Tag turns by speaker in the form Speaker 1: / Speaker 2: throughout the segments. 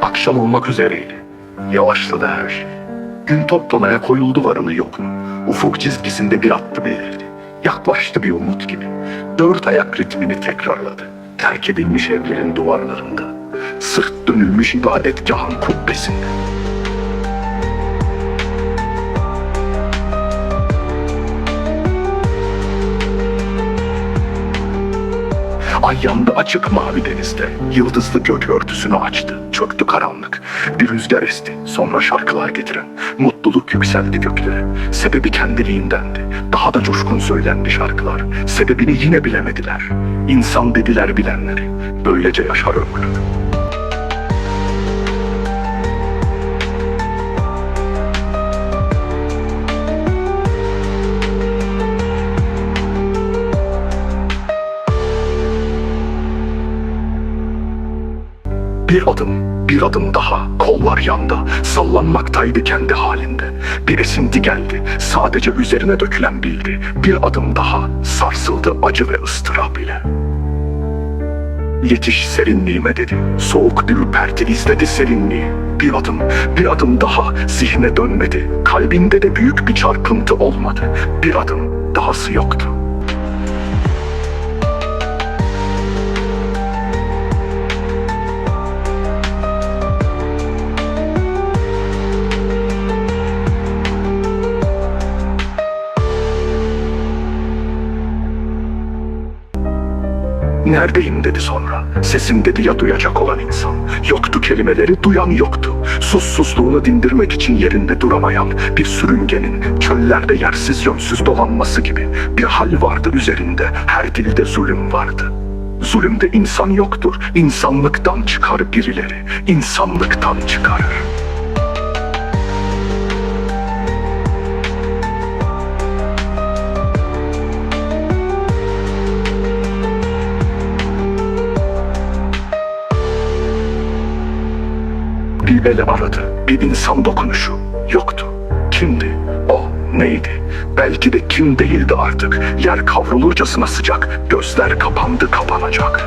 Speaker 1: Akşam olmak üzereydi. Yavaşladı her şey. Gün toplamaya koyuldu varını yokunu. Ufuk çizgisinde bir attı belirdi. Yaklaştı bir umut gibi. Dört ayak ritmini tekrarladı. Terk edilmiş evlerin duvarlarında. Sırt dönülmüş ibadetgahın kubbesinde. Ay yandı açık mavi denizde. Yıldızlı gök örtüsünü açtı. Çöktü karanlık. Bir rüzgar esti. Sonra şarkılar getiren. Mutluluk yükseldi göklere. Sebebi kendiliğindendi. Daha da coşkun söylendi şarkılar. Sebebini yine bilemediler. İnsan dediler bilenleri. Böylece yaşar ömrü. Bir adım daha, kollar yanda, sallanmaktaydı kendi halinde. Bir esinti geldi, sadece üzerine dökülen bildi. Bir adım daha, sarsıldı acı ve ıstırap ile. Yetiş serinliğime dedi, soğuk bir ürperti izledi serinliği. Bir adım daha, zihne dönmedi, kalbinde de büyük bir çarpıntı olmadı. Bir adım dahası yoktu. Neredeyim dedi sonra. Sesim dedi ya duyacak olan insan. Yoktu kelimeleri duyan yoktu. Susuzluğunu dindirmek için yerinde duramayan bir sürüngenin çöllerde yersiz yönsüz dolanması gibi bir hal vardı üzerinde. Her dilde zulüm vardı. Zulümde insan yoktur. İnsanlıktan çıkar birileri. İnsanlıktan çıkarır. Bir ele aradı, bir insan dokunuşu yoktu. Kimdi? O neydi? Belki de kim değildi artık. Yer kavrulurcasına sıcak, gözler kapandı kapanacak.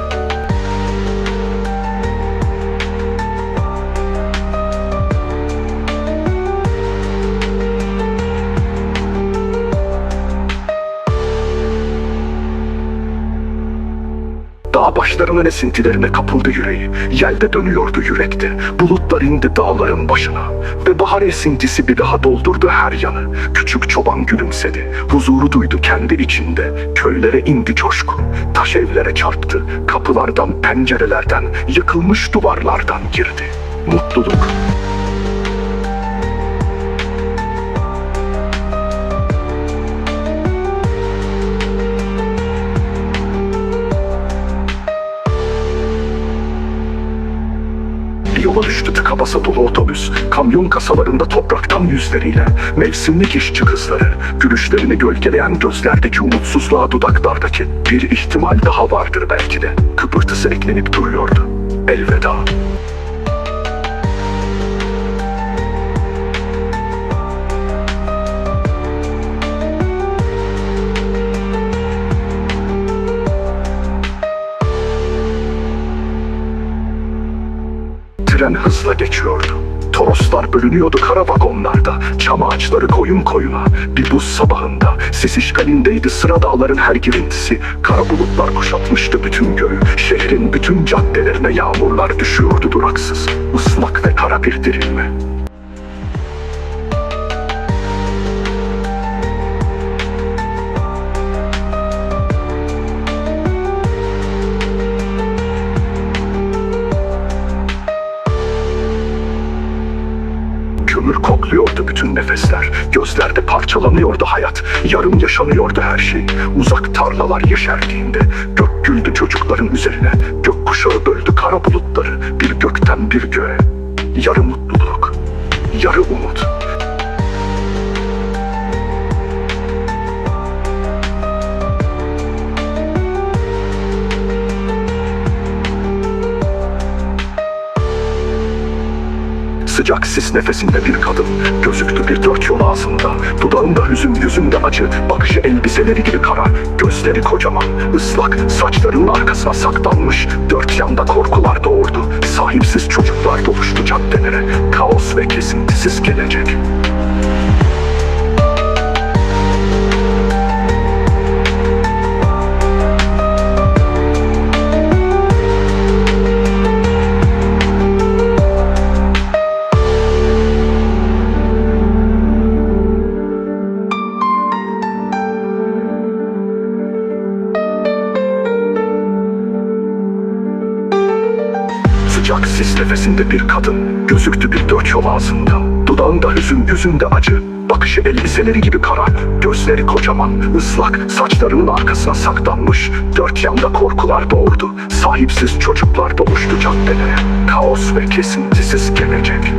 Speaker 1: Dağ başlarının esintilerine kapıldı yüreği. Yelde dönüyordu yürekte. Bulutlar indi dağların başına. Ve bahar esintisi bir daha doldurdu her yanı. Küçük çoban gülümsedi. Huzuru duydu kendi içinde. Köylere indi coşku. Taş evlere çarptı. Kapılardan, pencerelerden, yıkılmış duvarlardan girdi. Mutluluk. Yola düştü tıka basa dolu otobüs. Kamyon kasalarında topraktan yüzleriyle. Mevsimlik işçi kızları. Gülüşlerini gölgeleyen gözlerdeki umutsuzluğa dudaklardaki bir ihtimal daha vardır belki de. Kıpırtısı eklenip duruyordu. Elveda. Tren hızla geçiyordu. Toroslar bölünüyordu kara vagonlarda. Çam ağaçları koyun koyuna. Bir buz sabahında sis işgalindeydi sıra dağların her girintisi. Kara bulutlar kuşatmıştı bütün göğü. Şehrin bütün caddelerine yağmurlar düşüyordu duraksız. Islak ve kara bir dirilme. Kömür kokluyordu bütün nefesler. Gözlerde parçalanıyordu hayat. Yarım yaşanıyordu her şey. Uzak tarlalar yeşerdiğinde gök güldü çocukların üzerine. Gökkuşağı böldü kara bulutları. Bir gökten bir göğe. Yarı mutluluk, yarı umut. Sıcak sis nefesinde bir kadın, gözüktü bir dört yol ağzında. Dudağında hüzün, yüzünde acı, bakışı elbiseleri gibi kara. Gözleri kocaman, ıslak, saçlarının arkasına saklanmış. Dört yanda korkular doğurdu. Sahipsiz çocuklar doluştu caddelere. Kaos ve kesintisiz gelecek. Sıcak sis nefesinde bir kadın, gözüktü bir dört yol ağzında. Dudağında hüzün, yüzünde acı, bakışı elbiseleri gibi kara. Gözleri kocaman, ıslak, saçlarının arkasına saklanmış. Dört yanda korkular doğurdu. Sahipsiz çocuklar doluştu caddelere. Kaos ve kesintisiz gelecek.